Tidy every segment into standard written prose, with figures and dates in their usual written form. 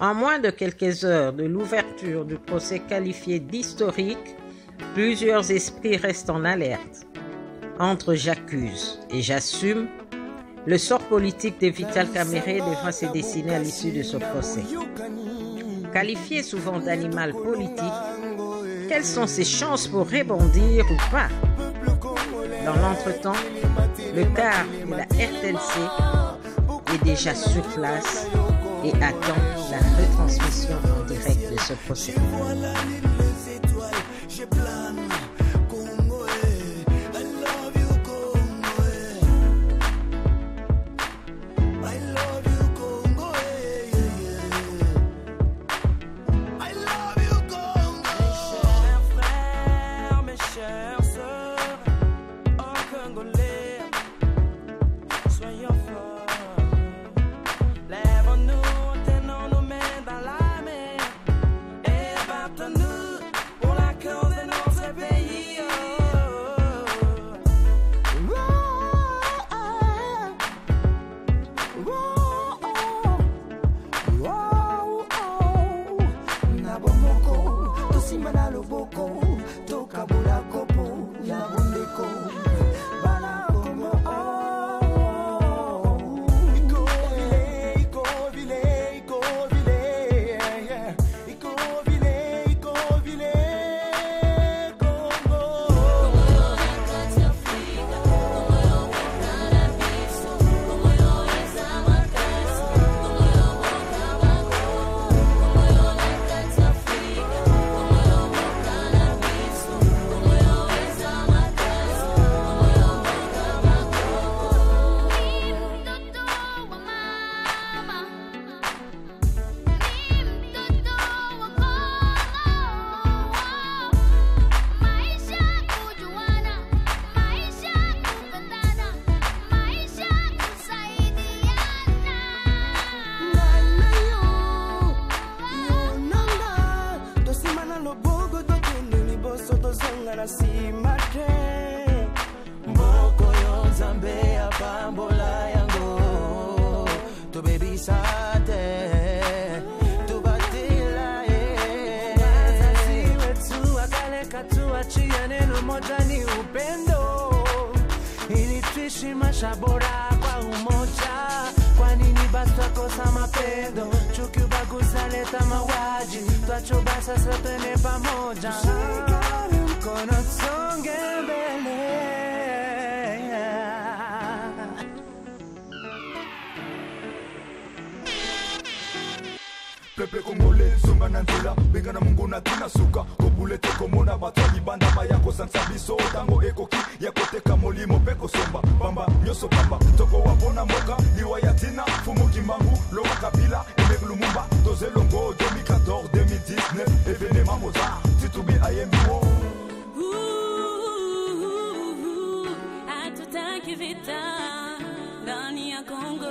En moins de quelques heures de l'ouverture du procès qualifié d'historique, plusieurs esprits restent en alerte. Entre j'accuse et j'assume, le sort politique de Vital Kamerhe devra se dessiner à l'issue de ce procès. Qualifié souvent d'animal politique, quelles sont ses chances pour rebondir ou pas? Dans l'entretemps, le quart de la RTLC est déjà sur place et attend la retransmission en direct de ce procès. Pepe Congolais, songa nanzela, benga na mungu na tina suka, kobulete komona batwali banda mayako sansabiso, tango ekoki, yakoteka molimo peko somba, bamba, nyoso pamba, toko wabona moka, liwa yatina, fumu kimbangu, Laurent Kabila, Emek Lumumba, Doze Longo, 2014, 2019, événement Mozart, Titubi Ayembiwo. Hatutaki vita ndani ya Kongo.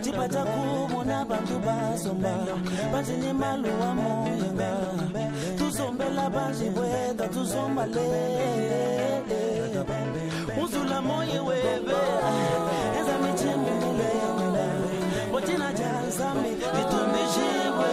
Chipata kumona bantu basomba Banjini maluwa moyenga Tusombela banji bweta tusombale Uzula moye webe Eza michimbi milele Botina jansami Itumbi jiwe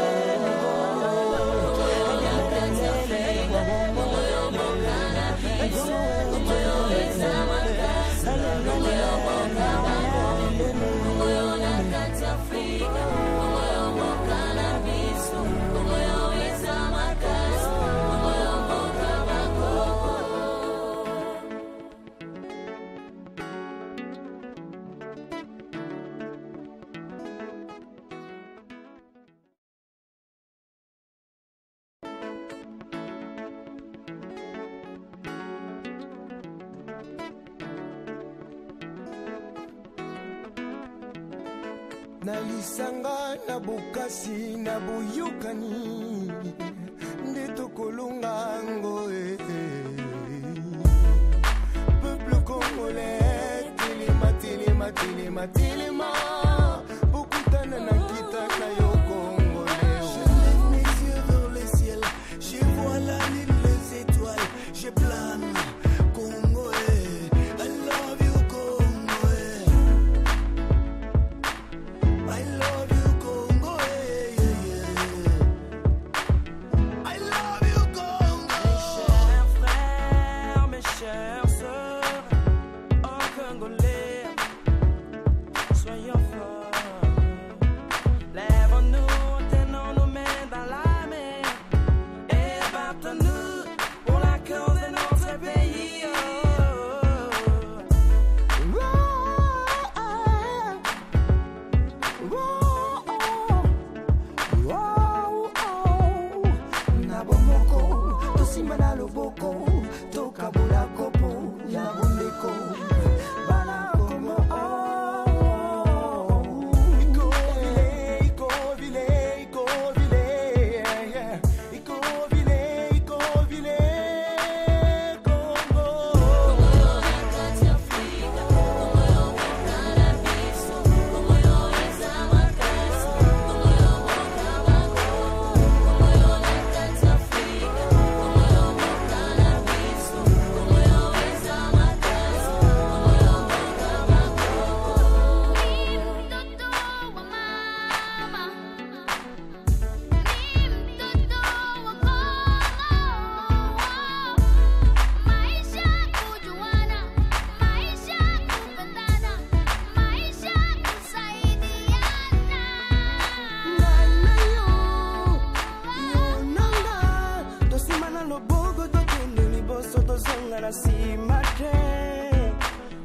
Nalisanga na bukasi na buyukani Ndito kolungango Peuple congolais Tilima, tilima, tilima, tilima Bukutana na kita na yo congolais Je lève mes yeux vers le ciel Je vois la lune, les étoiles Je plane Congolais I love you Congolais I love you Congo, I love you Congo. Mes chers frères, mes chères sœurs, oh Congolais, soyons forts. Lèvons-nous, tenons nos mains dans la mer et battons-nous pour la cause de notre pays. Simana loboko, toka bula kopo, ya bundeko, bana komo. Iko vile, Congo.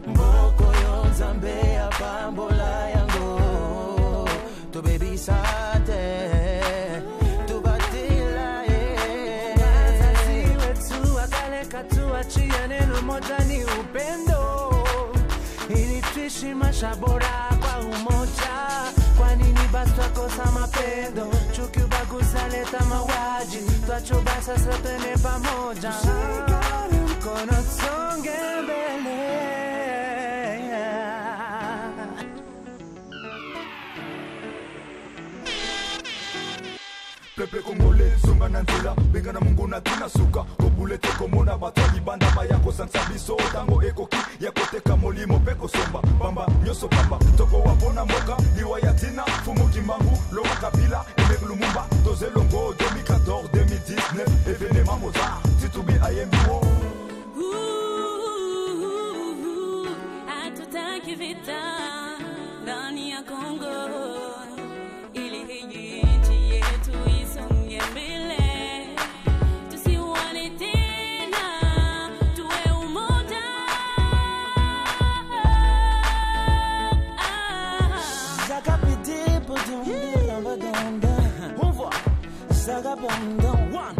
Mboko yo nzambe ya bambola yango to baby sate to batila wazazi wetu wakaleka tuachia neno moja ni upendo ili tuishi maisha bora kwa umoja. Kwa nini basi twakosa mapendo? Chuki, ubaguzi leta mauaji. Twachoba sasa twende pamoja, shikane mkono tusonge mbele. Peuple congolais, songa na nzela benga na mungu na tina suka kobulete komona batali banda mayako sansa biso tango ekoki ya koteka molimo pe kosomba bamba nyoso pamba toko wabona moka liwa ya tina fumu kimbangu Laurent Kabila Emery Lumumba Tozelongo 2014 2019 événement Mozart Titubi ayembiwo hatutaki vita ndani ya Kongo ili hii One,